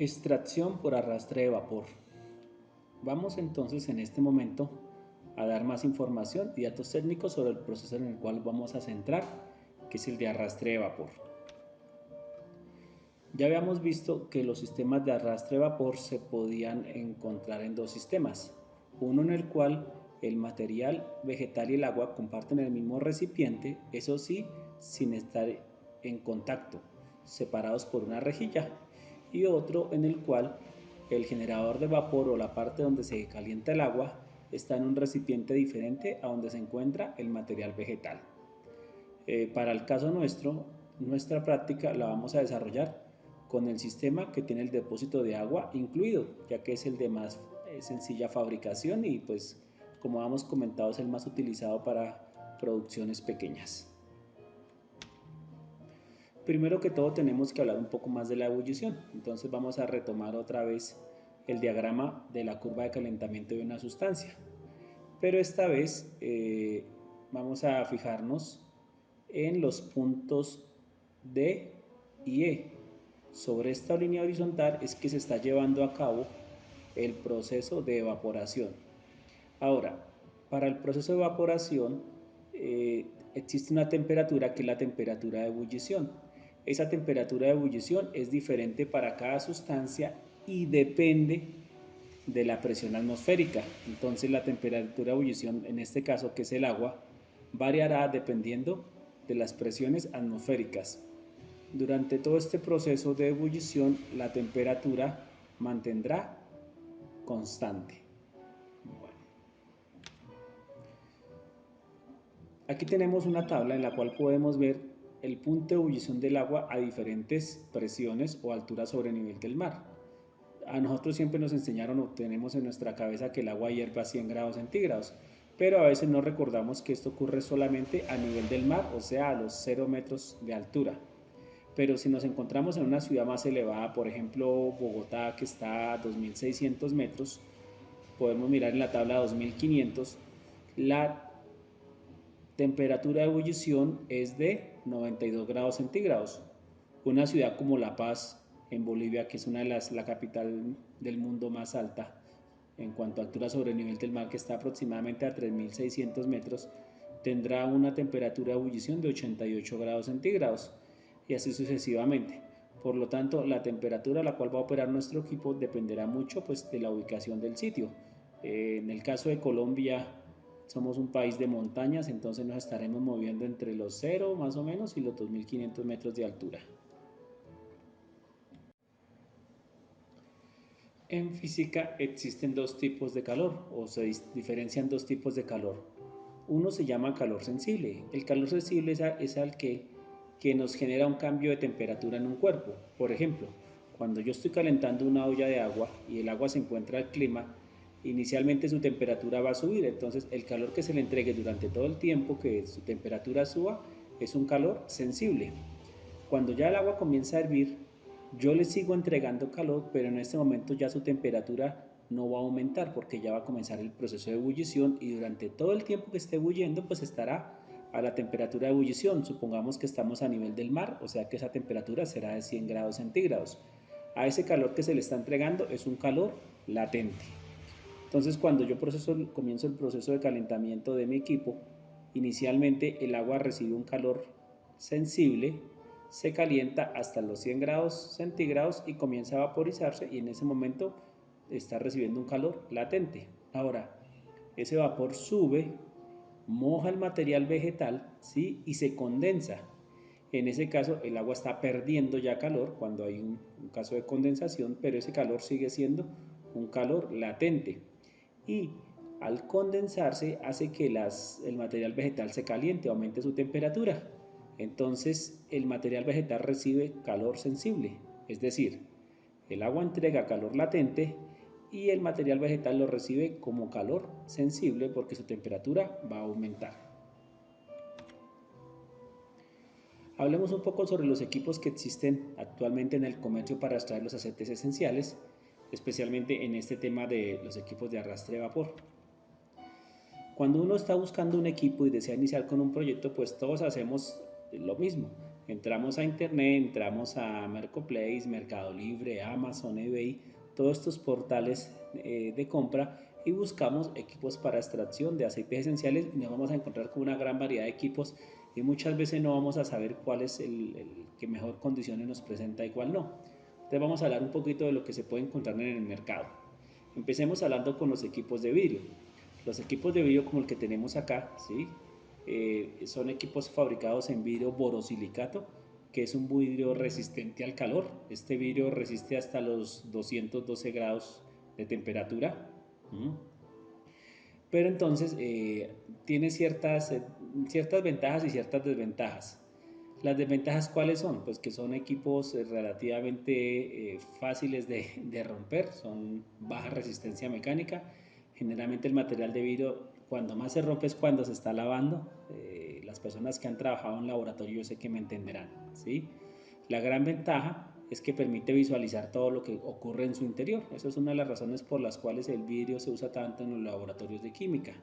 Extracción por arrastre de vapor. Vamos entonces en este momento a dar más información y datos técnicos sobre el proceso en el cual vamos a centrar, que es el de arrastre de vapor. Ya habíamos visto que los sistemas de arrastre de vapor se podían encontrar en dos sistemas, uno en el cual el material vegetal y el agua comparten el mismo recipiente, eso sí, sin estar en contacto, separados por una rejilla, y otro en el cual el generador de vapor o la parte donde se calienta el agua está en un recipiente diferente a donde se encuentra el material vegetal. Para el caso nuestro, nuestra práctica la vamos a desarrollar con el sistema que tiene el depósito de agua incluido, ya que es el de más sencilla fabricación y pues como hemos comentado es el más utilizado para producciones pequeñas. Primero que todo tenemos que hablar un poco más de la ebullición, entonces vamos a retomar otra vez el diagrama de la curva de calentamiento de una sustancia, pero esta vez vamos a fijarnos en los puntos D y E. Sobre esta línea horizontal es que se está llevando a cabo el proceso de evaporación. Ahora, para el proceso de evaporación existe una temperatura que es la temperatura de ebullición. Esa temperatura de ebullición es diferente para cada sustancia y depende de la presión atmosférica. Entonces la temperatura de ebullición, en este caso que es el agua, variará dependiendo de las presiones atmosféricas. Durante todo este proceso de ebullición, la temperatura mantendrá constante. Bueno. Aquí tenemos una tabla en la cual podemos ver el punto de ebullición del agua a diferentes presiones o alturas sobre el nivel del mar. A nosotros siempre nos enseñaron o tenemos en nuestra cabeza que el agua hierve a 100 grados centígrados, pero a veces no recordamos que esto ocurre solamente a nivel del mar, o sea, a los 0 metros de altura. Pero si nos encontramos en una ciudad más elevada, por ejemplo Bogotá, que está a 2600 metros, podemos mirar en la tabla 2500, la temperatura de ebullición es de 92 grados centígrados. Una ciudad como La Paz, en Bolivia, que es la capital del mundo más alta en cuanto a altura sobre el nivel del mar, que está aproximadamente a 3600 metros, tendrá una temperatura de ebullición de 88 grados centígrados y así sucesivamente. Por lo tanto, la temperatura a la cual va a operar nuestro equipo dependerá mucho pues, de la ubicación del sitio. En el caso de Colombia, somos un país de montañas, entonces nos estaremos moviendo entre los 0 más o menos y los 2500 metros de altura. En física existen dos tipos de calor o se diferencian dos tipos de calor. Uno se llama calor sensible. El calor sensible es al que nos genera un cambio de temperatura en un cuerpo. Por ejemplo, cuando yo estoy calentando una olla de agua y el agua se encuentra al clima, inicialmente su temperatura va a subir, entonces el calor que se le entregue durante todo el tiempo que su temperatura suba es un calor sensible. Cuando ya el agua comienza a hervir, yo le sigo entregando calor, pero en este momento ya su temperatura no va a aumentar porque ya va a comenzar el proceso de ebullición y durante todo el tiempo que esté ebulliendo pues estará a la temperatura de ebullición. Supongamos que estamos a nivel del mar, o sea que esa temperatura será de 100 grados centígrados. A ese calor que se le está entregando es un calor latente. Entonces cuando yo comienzo el proceso de calentamiento de mi equipo, inicialmente el agua recibe un calor sensible, se calienta hasta los 100 grados centígrados y comienza a vaporizarse y en ese momento está recibiendo un calor latente. Ahora, ese vapor sube, moja el material vegetal, ¿sí? Y se condensa. En ese caso el agua está perdiendo ya calor cuando hay un caso de condensación, pero ese calor sigue siendo un calor latente. Y al condensarse hace que el material vegetal se caliente, aumente su temperatura. Entonces el material vegetal recibe calor sensible, es decir, el agua entrega calor latente y el material vegetal lo recibe como calor sensible porque su temperatura va a aumentar. Hablemos un poco sobre los equipos que existen actualmente en el comercio para extraer los aceites esenciales, especialmente en este tema de los equipos de arrastre de vapor. Cuando uno está buscando un equipo y desea iniciar con un proyecto, pues todos hacemos lo mismo. Entramos a internet, entramos a Marketplace, Mercado Libre, Amazon, eBay, todos estos portales de compra y buscamos equipos para extracción de aceites esenciales y nos vamos a encontrar con una gran variedad de equipos y muchas veces no vamos a saber cuál es el que mejor condiciones nos presenta y cuál no. Entonces vamos a hablar un poquito de lo que se puede encontrar en el mercado. Empecemos hablando con los equipos de vidrio. Los equipos de vidrio como el que tenemos acá, ¿sí? Son equipos fabricados en vidrio borosilicato, que es un vidrio resistente al calor. Este vidrio resiste hasta los 212 grados de temperatura. ¿Mm? Pero entonces tiene ciertas ventajas y ciertas desventajas. Las desventajas, ¿cuáles son? Pues que son equipos relativamente fáciles de romper, son baja resistencia mecánica. Generalmente el material de vidrio cuando más se rompe es cuando se está lavando. Las personas que han trabajado en laboratorio yo sé que me entenderán, ¿sí? La gran ventaja es que permite visualizar todo lo que ocurre en su interior. Esa es una de las razones por las cuales el vidrio se usa tanto en los laboratorios de química.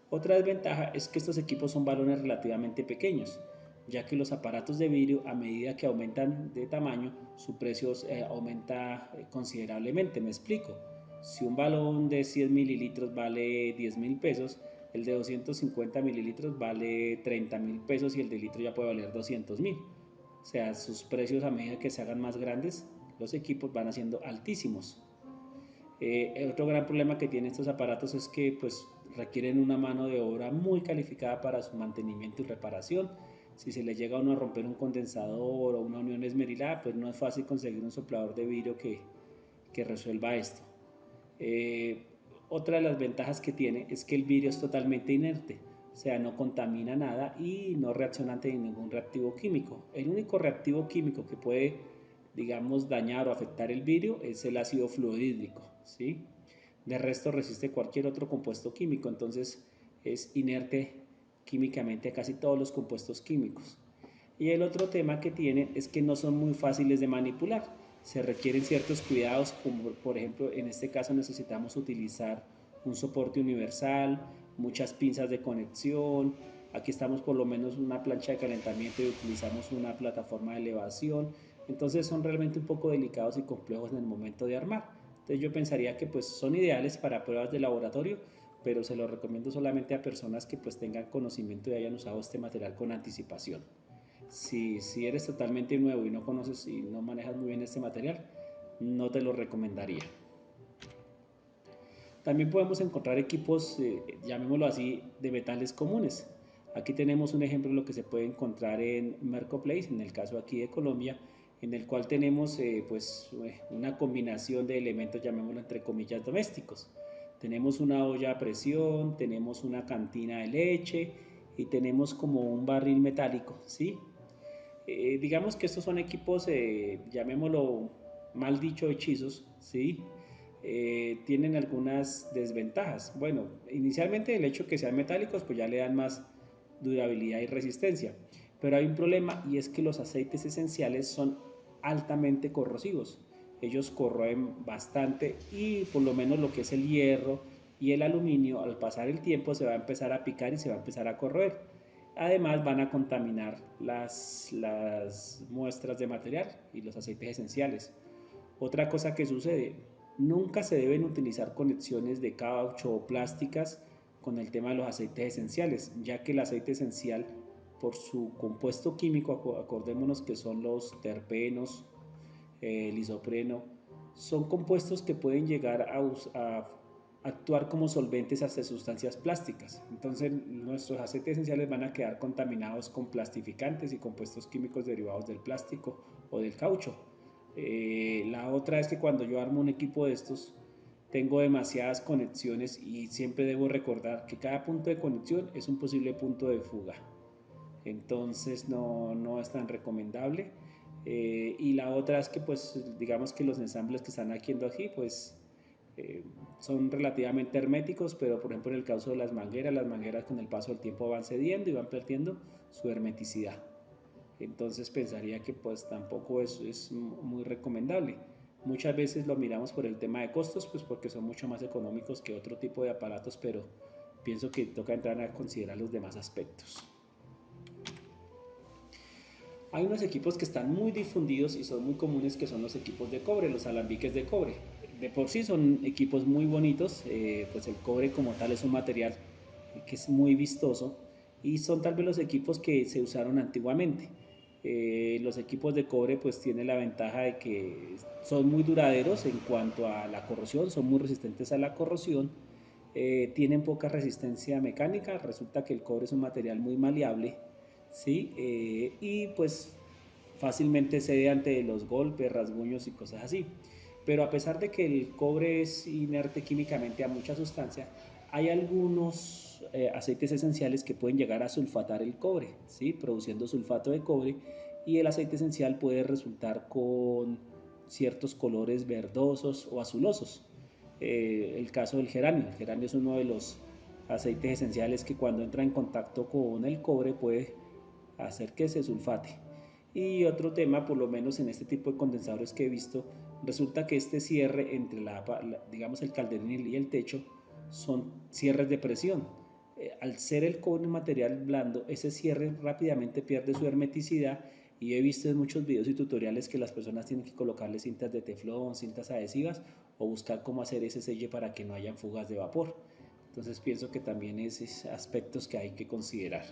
Otra desventaja es que estos equipos son balones relativamente pequeños, ya que los aparatos de vidrio a medida que aumentan de tamaño, su precio aumenta considerablemente. Me explico. Si un balón de 100 mililitros vale 10.000 pesos, el de 250 mililitros vale 30.000 pesos y el de litro ya puede valer 200.000. O sea, sus precios a medida que se hagan más grandes, los equipos van haciendo altísimos. Otro gran problema que tienen estos aparatos es que pues, requieren una mano de obra muy calificada para su mantenimiento y reparación. Si se le llega a uno a romper un condensador o una unión esmerilada, pues no es fácil conseguir un soplador de vidrio que resuelva esto. Eh, Otra de las ventajas que tiene es que el vidrio es totalmente inerte, o sea, no contamina nada y no reacciona ante ningún reactivo químico. El único reactivo químico que puede, digamos, dañar o afectar el vidrio es el ácido fluorhídrico, ¿sí? De resto resiste cualquier otro compuesto químico, entonces es inerte químicamente a casi todos los compuestos químicos. Y el otro tema que tienen es que no son muy fáciles de manipular. Se requieren ciertos cuidados, como por ejemplo en este caso necesitamos utilizar un soporte universal, muchas pinzas de conexión. Aquí estamos por lo menos una plancha de calentamiento y utilizamos una plataforma de elevación. Entonces son realmente un poco delicados y complejos en el momento de armar. Entonces yo pensaría que pues son ideales para pruebas de laboratorio, pero se lo recomiendo solamente a personas que pues tengan conocimiento y hayan usado este material con anticipación. Si eres totalmente nuevo y no conoces y no manejas muy bien este material, no te lo recomendaría. También podemos encontrar equipos, llamémoslo así, de metales comunes. Aquí tenemos un ejemplo de lo que se puede encontrar en Marketplace, en el caso aquí de Colombia, en el cual tenemos una combinación de elementos, llamémoslo entre comillas, domésticos. Tenemos una olla a presión, tenemos una cantina de leche y tenemos como un barril metálico, ¿sí? Digamos que estos son equipos, llamémoslo mal dicho, hechizos, ¿sí? Tienen algunas desventajas. Bueno, inicialmente el hecho de que sean metálicos pues ya le dan más durabilidad y resistencia. Pero hay un problema y es que los aceites esenciales son altamente corrosivos. Ellos corroen bastante y por lo menos lo que es el hierro y el aluminio al pasar el tiempo se va a empezar a picar y se va a empezar a corroer. Además van a contaminar las muestras de material y los aceites esenciales. Otra cosa que sucede, nunca se deben utilizar conexiones de caucho o plásticas con el tema de los aceites esenciales, ya que el aceite esencial, por su compuesto químico, acordémonos que son los terpenos, el isopreno, son compuestos que pueden llegar a actuar como solventes hacia sustancias plásticas. Entonces nuestros aceites esenciales van a quedar contaminados con plastificantes y compuestos químicos derivados del plástico o del caucho. La otra es que cuando yo armo un equipo de estos, tengo demasiadas conexiones y siempre debo recordar que cada punto de conexión es un posible punto de fuga. Entonces no es tan recomendable. Y la otra es que pues digamos que los ensambles que están haciendo aquí pues eh, son relativamente herméticos, pero por ejemplo en el caso de las mangueras con el paso del tiempo van cediendo y van perdiendo su hermeticidad. Entonces pensaría que pues tampoco es muy recomendable. Muchas veces lo miramos por el tema de costos, pues porque son mucho más económicos que otro tipo de aparatos, pero pienso que toca entrar a considerar los demás aspectos. Hay unos equipos que están muy difundidos y son muy comunes, que son los equipos de cobre, los alambiques de cobre. De por sí son equipos muy bonitos, pues el cobre como tal es un material que es muy vistoso y son tal vez los equipos que se usaron antiguamente. Los equipos de cobre pues tienen la ventaja de que son muy duraderos en cuanto a la corrosión, son muy resistentes a la corrosión, tienen poca resistencia mecánica, resulta que el cobre es un material muy maleable, ¿sí? Y pues fácilmente cede ante los golpes, rasguños y cosas así. Pero a pesar de que el cobre es inerte químicamente a mucha sustancia, hay algunos aceites esenciales que pueden llegar a sulfatar el cobre, ¿sí? Produciendo sulfato de cobre, y el aceite esencial puede resultar con ciertos colores verdosos o azulosos. El caso del geranio. El geranio es uno de los aceites esenciales que cuando entra en contacto con el cobre puede hacer que se sulfate. Y otro tema, por lo menos en este tipo de condensadores que he visto, resulta que este cierre entre digamos el calderín y el techo son cierres de presión. Al ser el cobre un material blando, ese cierre rápidamente pierde su hermeticidad, y he visto en muchos videos y tutoriales que las personas tienen que colocarle cintas de teflón, cintas adhesivas, o buscar cómo hacer ese selle para que no hayan fugas de vapor. Entonces pienso que también es aspectos que hay que considerar.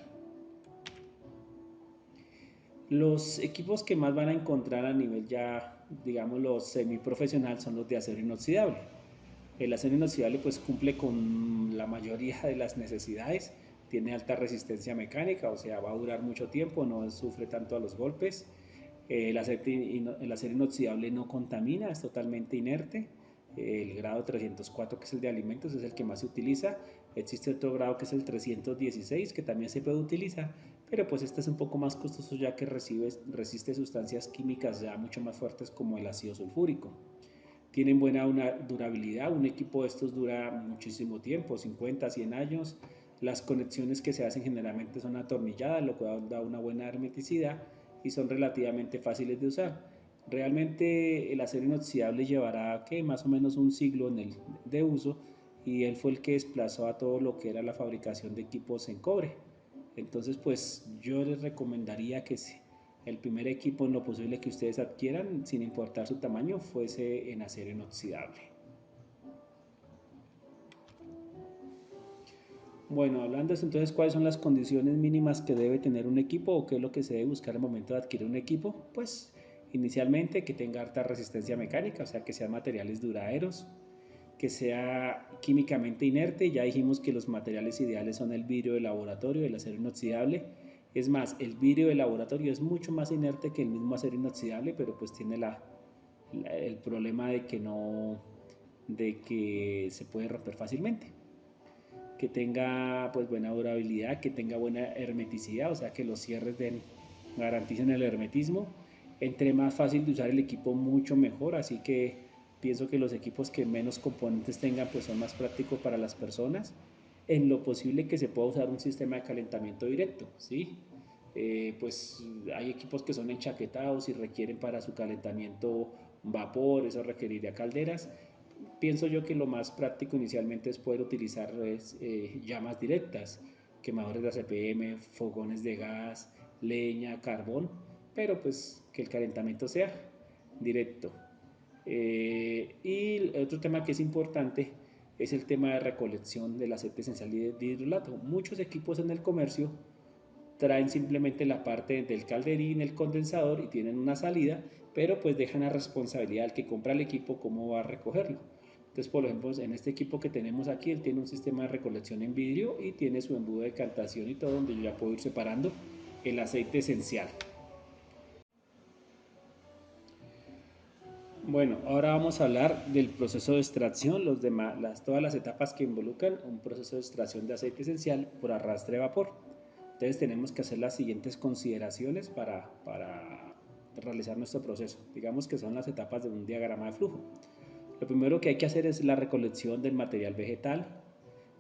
Los equipos que más van a encontrar a nivel ya, digamos, los semiprofesional son los de acero inoxidable. El acero inoxidable pues cumple con la mayoría de las necesidades, tiene alta resistencia mecánica, o sea, va a durar mucho tiempo, no sufre tanto a los golpes. El acero inoxidable no contamina, es totalmente inerte. El grado 304, que es el de alimentos, es el que más se utiliza. Existe otro grado que es el 316, que también se puede utilizar, pero pues este es un poco más costoso, ya que resiste sustancias químicas ya mucho más fuertes como el ácido sulfúrico. Tienen buena durabilidad, un equipo de estos dura muchísimo tiempo, 50, 100 años. Las conexiones que se hacen generalmente son atornilladas, lo cual da una buena hermeticidad, y son relativamente fáciles de usar. Realmente el acero inoxidable llevará que más o menos un siglo de uso, y él fue el que desplazó a todo lo que era la fabricación de equipos en cobre. Entonces pues yo les recomendaría que el primer equipo en lo posible que ustedes adquieran, sin importar su tamaño, fuese en acero inoxidable. Bueno, hablando de eso, entonces, ¿cuáles son las condiciones mínimas que debe tener un equipo, o qué es lo que se debe buscar al momento de adquirir un equipo? Pues inicialmente que tenga alta resistencia mecánica, o sea, que sean materiales duraderos, que sea químicamente inerte. Ya dijimos que los materiales ideales son el vidrio de laboratorio, el acero inoxidable. Es más, el vidrio de laboratorio es mucho más inerte que el mismo acero inoxidable, pero pues tiene el problema de que no, de que se puede romper fácilmente. Que tenga pues buena durabilidad, que tenga buena hermeticidad, o sea, que los cierres garanticen el hermetismo. Entre más fácil de usar el equipo, mucho mejor, así que pienso que los equipos que menos componentes tengan pues son más prácticos para las personas. En lo posible que se pueda usar un sistema de calentamiento directo, ¿sí? Pues hay equipos que son enchaquetados y requieren para su calentamiento vapor, eso requeriría calderas. Pienso yo que lo más práctico inicialmente es poder utilizar llamas directas, quemadores de ACPM, fogones de gas, leña, carbón, pero pues que el calentamiento sea directo. Y el otro tema que es importante es el tema de recolección del aceite esencial de hidrolato. Muchos equipos en el comercio traen simplemente la parte del calderín, el condensador, y tienen una salida, pero pues dejan a responsabilidad al que compra el equipo cómo va a recogerlo. Entonces, por ejemplo, en este equipo que tenemos aquí, él tiene un sistema de recolección en vidrio y tiene su embudo de decantación y todo, donde yo ya puedo ir separando el aceite esencial. Bueno, ahora vamos a hablar del proceso de extracción, todas las etapas que involucran un proceso de extracción de aceite esencial por arrastre de vapor. Entonces tenemos que hacer las siguientes consideraciones para realizar nuestro proceso. Digamos que son las etapas de un diagrama de flujo. Lo primero que hay que hacer es la recolección del material vegetal.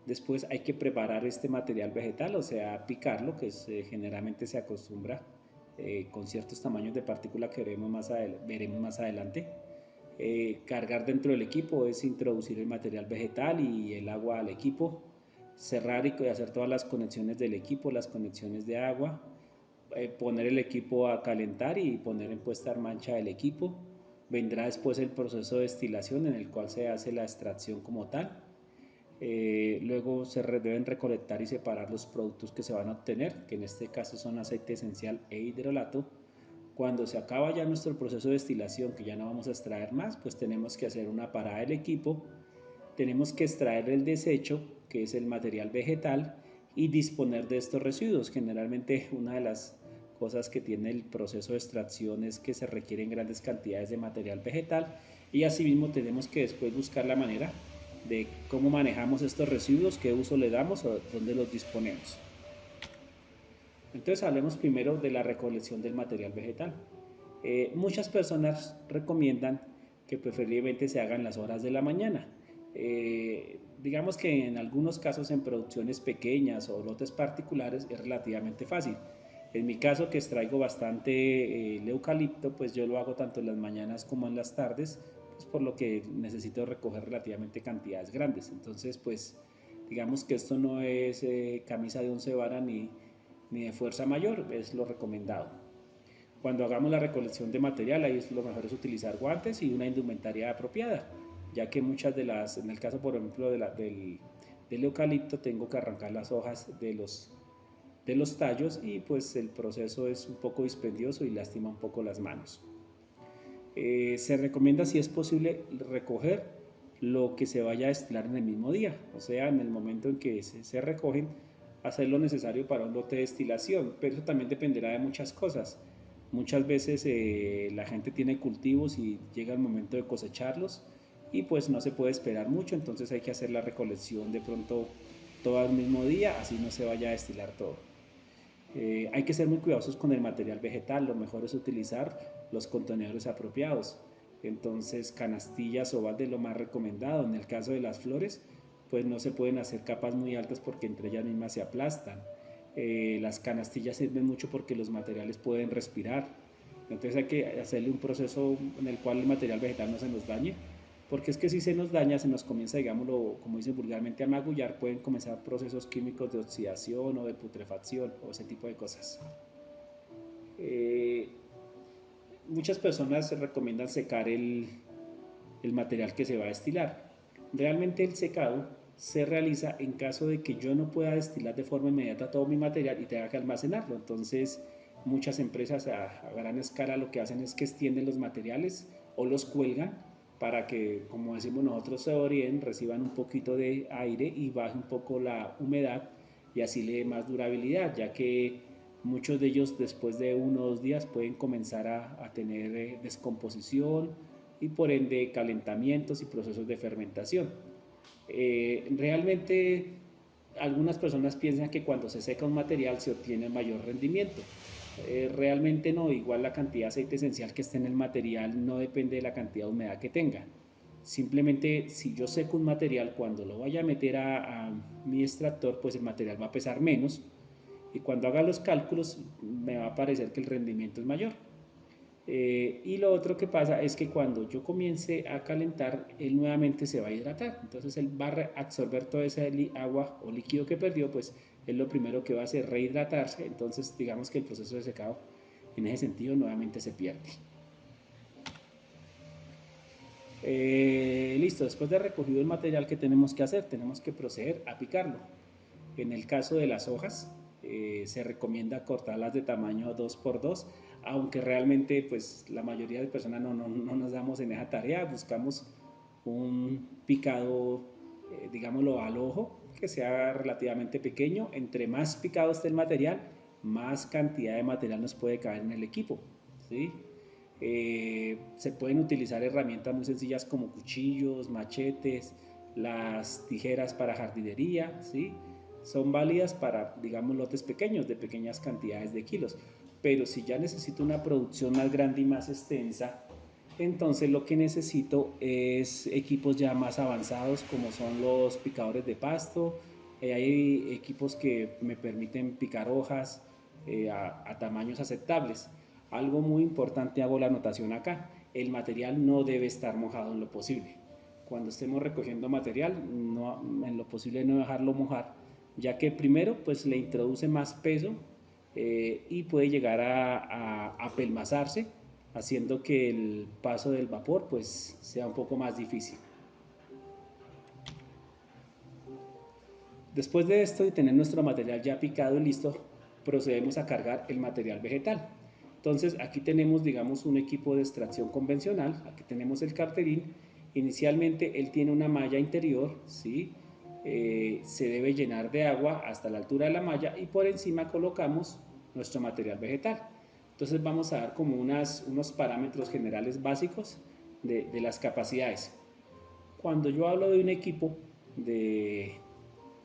Después hay que preparar este material vegetal, o sea, picarlo, que generalmente se acostumbra con ciertos tamaños de partícula que veremos más adelante. Cargar dentro del equipo es introducir el material vegetal y el agua al equipo, cerrar y hacer todas las conexiones del equipo, las conexiones de agua. poner el equipo a calentar y poner en puesta en marcha el equipo. Vendrá después el proceso de destilación en el cual se hace la extracción como tal. Luego deben recolectar y separar los productos que se van a obtener, que en este caso son aceite esencial e hidrolato. Cuando se acaba ya nuestro proceso de destilación, que ya no vamos a extraer más, pues tenemos que hacer una parada del equipo, tenemos que extraer el desecho, que es el material vegetal, y disponer de estos residuos. Generalmente una de las cosas que tiene el proceso de extracción es que se requieren grandes cantidades de material vegetal y asimismo tenemos que después buscar la manera de cómo manejamos estos residuos, qué uso le damos o dónde los disponemos. Entonces hablemos primero de la recolección del material vegetal. Muchas personas recomiendan que preferiblemente se hagan las horas de la mañana. Digamos que en algunos casos en producciones pequeñas o lotes particulares es relativamente fácil. En mi caso, que extraigo bastante el eucalipto, pues yo lo hago tanto en las mañanas como en las tardes, pues por lo que necesito recoger relativamente cantidades grandes. Entonces, pues digamos que esto no es camisa de once varas ni de fuerza mayor, es lo recomendado. Cuando hagamos la recolección de material, ahí lo mejor es utilizar guantes y una indumentaria apropiada, ya que muchas de las, en el caso por ejemplo del eucalipto, tengo que arrancar las hojas de los tallos y pues el proceso es un poco dispendioso y lastima un poco las manos. Se recomienda, si es posible, recoger lo que se vaya a destilar en el mismo día, o sea, en el momento en que se recogen, hacer lo necesario para un lote de destilación, pero eso también dependerá de muchas cosas. Muchas veces la gente tiene cultivos y llega el momento de cosecharlos y pues no se puede esperar mucho, entonces hay que hacer la recolección de pronto todo el mismo día, así no se vaya a destilar todo. Hay que ser muy cuidadosos con el material vegetal, lo mejor es utilizar los contenedores apropiados. Entonces, canastillas o balde es lo más recomendado. En el caso de las flores, pues no se pueden hacer capas muy altas porque entre ellas mismas se aplastan. Las canastillas sirven mucho porque los materiales pueden respirar. Entonces hay que hacerle un proceso en el cual el material vegetal no se nos dañe, porque es que si se nos daña, se nos comienza, digámoslo, como dicen vulgarmente, a magullar, pueden comenzar procesos químicos de oxidación o de putrefacción o ese tipo de cosas. Eh, Muchas personas recomiendan secar el material que se va a destilar. Realmente el secado se realiza en caso de que yo no pueda destilar de forma inmediata todo mi material y tenga que almacenarlo. Entonces, muchas empresas a gran escala lo que hacen es que extienden los materiales o los cuelgan para que, como decimos nosotros, se orien, reciban un poquito de aire y baje un poco la humedad y así le dé más durabilidad, ya que muchos de ellos después de 1 o 2 días pueden comenzar a tener descomposición y por ende calentamientos y procesos de fermentación. Realmente algunas personas piensan que cuando se seca un material se obtiene mayor rendimiento. Realmente no, igual la cantidad de aceite esencial que esté en el material no depende de la cantidad de humedad que tenga. Simplemente si yo seco un material, cuando lo vaya a meter a mi extractor, pues el material va a pesar menos y cuando haga los cálculos me va a parecer que el rendimiento es mayor. Y lo otro que pasa es que cuando yo comience a calentar, él nuevamente se va a hidratar. Entonces él va a absorber toda esa agua o líquido que perdió, pues es lo primero que va a hacer, rehidratarse. Entonces digamos que el proceso de secado en ese sentido nuevamente se pierde. Listo, después de recogido el material, que tenemos que hacer? Tenemos que proceder a picarlo. En el caso de las hojas, se recomienda cortarlas de tamaño 2 por 2, aunque realmente pues la mayoría de personas no nos damos en esa tarea, buscamos un picado, digámoslo al ojo, que sea relativamente pequeño. Entre más picado esté el material, más cantidad de material nos puede caber en el equipo, ¿sí? Se pueden utilizar herramientas muy sencillas como cuchillos, machetes, las tijeras para jardinería, ¿sí? Son válidas para, digamos, lotes pequeños, de pequeñas cantidades de kilos. Pero si ya necesito una producción más grande y más extensa, entonces lo que necesito es equipos ya más avanzados como son los picadores de pasto. Hay equipos que me permiten picar hojas a tamaños aceptables. Algo muy importante, hago la anotación acá, el material no debe estar mojado en lo posible. Cuando estemos recogiendo material, en lo posible no dejarlo mojar, ya que primero pues le introduce más peso y puede llegar a apelmazarse, haciendo que el paso del vapor pues sea un poco más difícil. Después de esto y tener nuestro material ya picado y listo, procedemos a cargar el material vegetal. Entonces aquí tenemos, digamos, un equipo de extracción convencional. Aquí tenemos el carterín. Inicialmente él tiene una malla interior, ¿sí? Se debe llenar de agua hasta la altura de la malla y por encima colocamos nuestro material vegetal. Entonces vamos a dar como unos parámetros generales básicos de las capacidades. Cuando yo hablo de un equipo de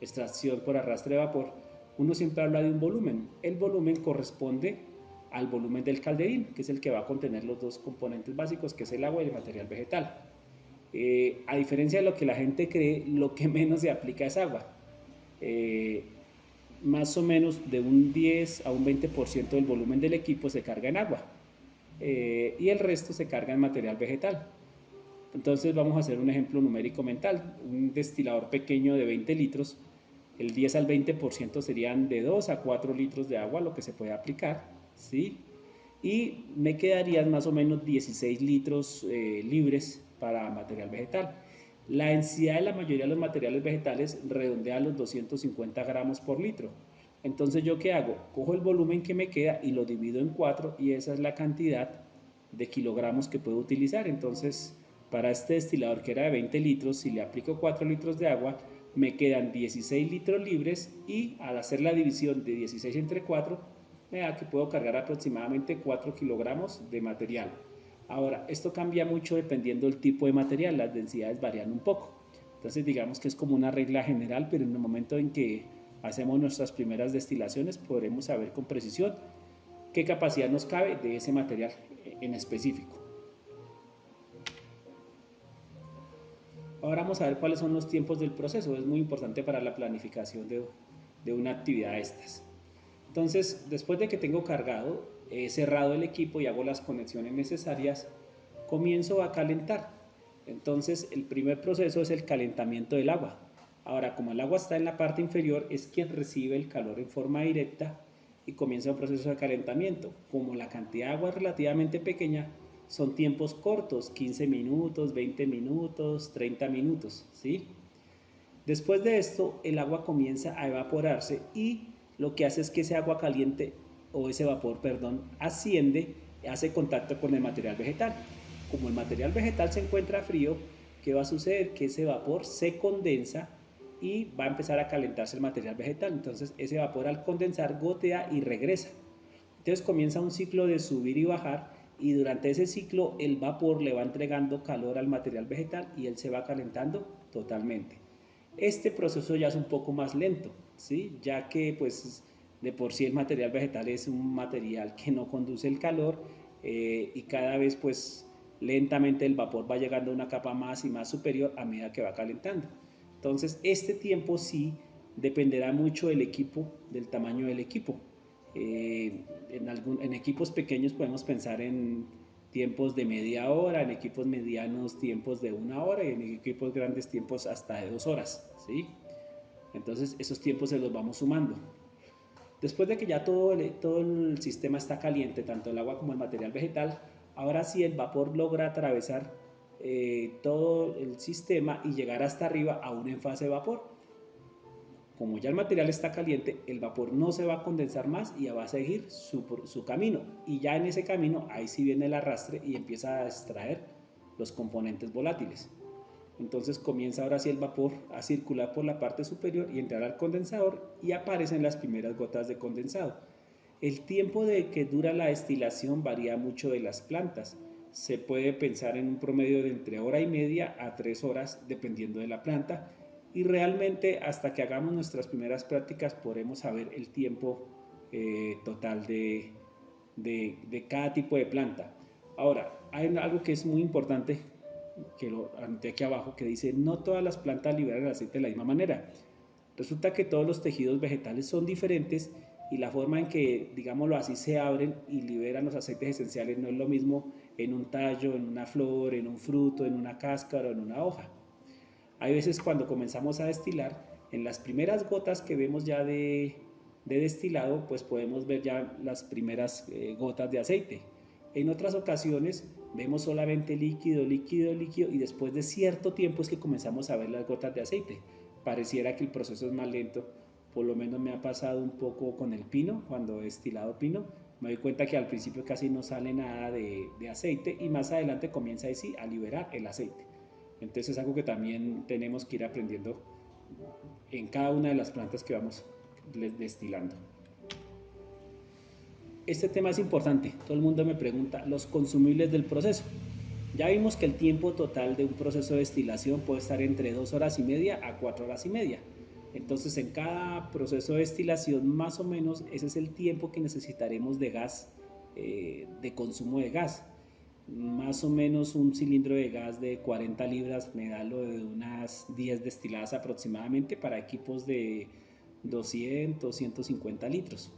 extracción por arrastre de vapor, uno siempre habla de un volumen. El volumen corresponde al volumen del calderín, que es el que va a contener los dos componentes básicos, que es el agua y el material vegetal. A diferencia de lo que la gente cree, lo que menos se aplica es agua. Eh, Más o menos de un 10 a un 20% del volumen del equipo se carga en agua, y el resto se carga en material vegetal. Entonces vamos a hacer un ejemplo numérico mental. Un destilador pequeño de 20 litros, el 10 al 20% serían de 2 a 4 litros de agua lo que se puede aplicar, ¿sí? Y me quedarían más o menos 16 litros libres para material vegetal. La densidad de la mayoría de los materiales vegetales redondea a los 250 gramos por litro. Entonces, ¿yo qué hago? Cojo el volumen que me queda y lo divido en 4 y esa es la cantidad de kilogramos que puedo utilizar. Entonces, para este destilador que era de 20 litros, si le aplico 4 litros de agua, me quedan 16 litros libres y al hacer la división de 16 entre 4, me da que puedo cargar aproximadamente 4 kilogramos de material. Ahora, esto cambia mucho dependiendo del tipo de material, las densidades varían un poco. Entonces digamos que es como una regla general, pero en el momento en que hacemos nuestras primeras destilaciones podremos saber con precisión qué capacidad nos cabe de ese material en específico. Ahora vamos a ver cuáles son los tiempos del proceso. Es muy importante para la planificación de una actividad de estas. Entonces, después de que tengo cargado, he cerrado el equipo y hago las conexiones necesarias, comienzo a calentar. Entonces, el primer proceso es el calentamiento del agua. Ahora, como el agua está en la parte inferior, es quien recibe el calor en forma directa y comienza un proceso de calentamiento. Como la cantidad de agua es relativamente pequeña, son tiempos cortos, 15 minutos, 20 minutos, 30 minutos, ¿sí? Después de esto, el agua comienza a evaporarse y lo que hace es que ese agua caliente, o ese vapor, perdón, asciende, hace contacto con el material vegetal. Como el material vegetal se encuentra frío, ¿qué va a suceder? Que ese vapor se condensa y va a empezar a calentarse el material vegetal. Entonces ese vapor al condensar gotea y regresa. Entonces comienza un ciclo de subir y bajar y durante ese ciclo el vapor le va entregando calor al material vegetal y él se va calentando totalmente. Este proceso ya es un poco más lento, ¿sí? Ya que pues de por sí el material vegetal es un material que no conduce el calor, y cada vez pues lentamente el vapor va llegando a una capa más y más superior a medida que va calentando. Entonces este tiempo sí dependerá mucho del equipo, del tamaño del equipo. En equipos pequeños podemos pensar en tiempos de media hora, en equipos medianos tiempos de una hora y en equipos grandes tiempos hasta de 2 horas, ¿sí? Entonces esos tiempos se los vamos sumando. Después de que ya todo el sistema está caliente, tanto el agua como el material vegetal, ahora sí el vapor logra atravesar todo el sistema y llegar hasta arriba a un envase de vapor. Como ya el material está caliente, el vapor no se va a condensar más y va a seguir su camino. Y ya en ese camino, ahí sí viene el arrastre y empieza a extraer los componentes volátiles. Entonces comienza ahora sí el vapor a circular por la parte superior y entrar al condensador y aparecen las primeras gotas de condensado. El tiempo de que dura la destilación varía mucho de las plantas. Se puede pensar en un promedio de entre hora y media a 3 horas dependiendo de la planta y realmente hasta que hagamos nuestras primeras prácticas podremos saber el tiempo total de cada tipo de planta. Ahora, hay algo que es muy importante que lo anoté aquí abajo que dice no todas las plantas liberan el aceite de la misma manera. Resulta que todos los tejidos vegetales son diferentes y la forma en que, digámoslo así, se abren y liberan los aceites esenciales no es lo mismo en un tallo, en una flor, en un fruto, en una cáscara o en una hoja. Hay veces cuando comenzamos a destilar, en las primeras gotas que vemos ya de destilado, pues podemos ver ya las primeras gotas de aceite. En otras ocasiones vemos solamente líquido, líquido, líquido y después de cierto tiempo es que comenzamos a ver las gotas de aceite. Pareciera que el proceso es más lento, por lo menos me ha pasado un poco con el pino, cuando he destilado pino, me doy cuenta que al principio casi no sale nada de aceite y más adelante comienza ahí sí a liberar el aceite. Entonces es algo que también tenemos que ir aprendiendo en cada una de las plantas que vamos destilando. Este tema es importante, todo el mundo me pregunta los consumibles del proceso. Ya vimos que el tiempo total de un proceso de destilación puede estar entre 2 horas y media a 4 horas y media. Entonces en cada proceso de destilación más o menos ese es el tiempo que necesitaremos de gas, de consumo de gas. Más o menos un cilindro de gas de 40 libras me da lo de unas 10 destiladas aproximadamente para equipos de 200, 150 litros.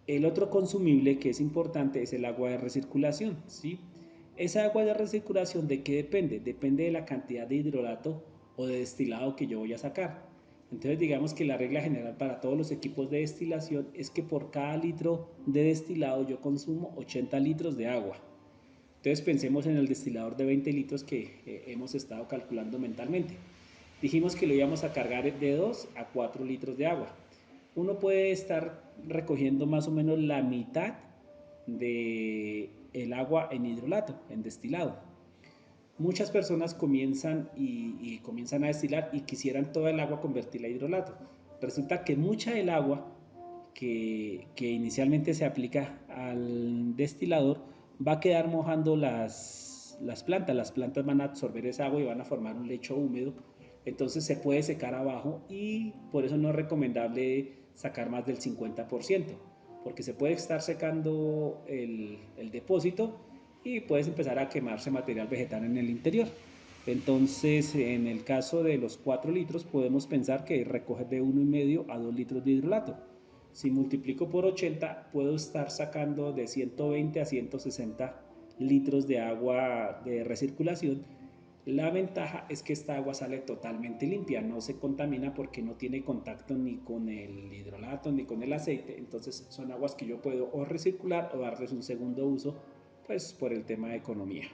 El otro consumible que es importante es el agua de recirculación, ¿sí? Esa agua de recirculación, ¿de qué depende? Depende de la cantidad de hidrolato o de destilado que yo voy a sacar. Entonces digamos que la regla general para todos los equipos de destilación es que por cada litro de destilado yo consumo 80 litros de agua. Entonces pensemos en el destilador de 20 litros que hemos estado calculando mentalmente. Dijimos que lo íbamos a cargar de 2 a 4 litros de agua. Uno puede estar recogiendo más o menos la mitad de el agua en hidrolato, en destilado. Muchas personas comienzan a destilar y quisieran toda el agua convertirla a hidrolato. Resulta que mucha del agua que inicialmente se aplica al destilador va a quedar mojando las plantas. Las plantas van a absorber esa agua y van a formar un lecho húmedo. Entonces se puede secar abajo y por eso no es recomendable sacar más del 50%, porque se puede estar secando el depósito y puedes empezar a quemarse material vegetal en el interior. Entonces, en el caso de los 4 litros, podemos pensar que recoge de 1,5 a 2 litros de hidrolato. Si multiplico por 80, puedo estar sacando de 120 a 160 litros de agua de recirculación. La ventaja es que esta agua sale totalmente limpia, no se contamina porque no tiene contacto ni con el hidrolato ni con el aceite. Entonces son aguas que yo puedo o recircular o darles un segundo uso, pues por el tema de economía.